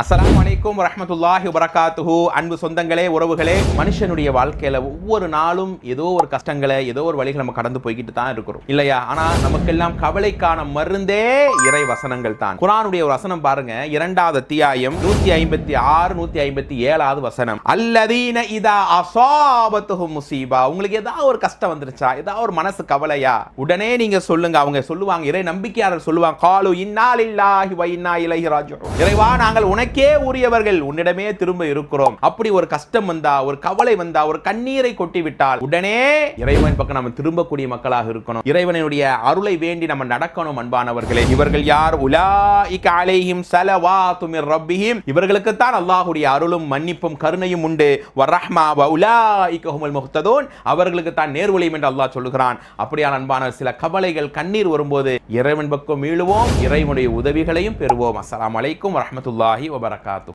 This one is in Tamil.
அஸ்ஸலாமு அலைக்கும் வரஹ்மத்துல்லாஹி வபரகாத்துஹு. அன்பு சொந்தங்களே, உறவுகளே, மனுஷனுடைய வாழ்க்கையில ஒவ்வொரு நாளும் ஏதோ ஒரு கஷ்டங்களை, ஏதோ ஒரு வழிகளை நம்ம கடந்து போய்கிட்டு தான் இருக்கிறோம் இல்லையா? ஆனா நமக்கெல்லாம் கவலைக்கான மருந்தே இறை வசனங்கள் தான். குர்ஆனுடைய ஒரு வசனம் பாருங்க, 2வது அத்தியாயம் 156 157வது வசனம். அல்லதீன இதா அஸாபத்துஹும் முஸீபா. உங்களுக்கு ஏதாவது ஒரு கஷ்டம் வந்துருச்சா, ஏதாவது ஒரு மனசு கவலையா, உடனே நீங்க சொல்லுங்க. அவங்க சொல்லுவாங்க, இறை நம்பிக்கையாளர் சொல்லுவாங்க, காலு இன்னா லில்லாஹி வ இன்னா இலைஹி ராஜிஊன். இறைவா, நாங்கள் உனக்கே உரியவர்கள், உன்னிடமே திரும்ப இருக்கிறோம். அப்படி ஒரு கஷ்டம் வந்தா, ஒரு கவலை வந்தா, ஒரு கண்ணீரை கொட்டி விட்டால் உடனே இறைவன் பக்கம் நம்ம திரும்பக்கூடிய மக்களாக இருக்கணும். இறைவனுடைய அருளை வேண்டி நம்ம நடக்கணும். அன்பானவர்களே, இவர்கள் யார்? உலாயிக அலைஹிம் ஸலவாத்து மிர் ரப்பிஹிம். இவர்களுக்கு தான் அல்லாஹ்வுடைய அருளும் மன்னிப்பும் கருணையும் உண்டு. வர்ரஹ்மா வ உலாயிக ஹுமுல் முஹ்ததூன். அவர்களுக்கு தான் நேர்வழியும் என்று அல்லாஹ் சொல்லுகிறான். அப்படியான அன்பான சில கவலைகள், கண்ணீர் வரும்போது இறைவன் பக்கம் மீளுவோம், இறைவனுடைய உதவிகளையும் பெறுவோம். அஸ்ஸலாமு அலைக்கும் வரஹ்மத்துல்லாஹி வபரகாத்துஹு.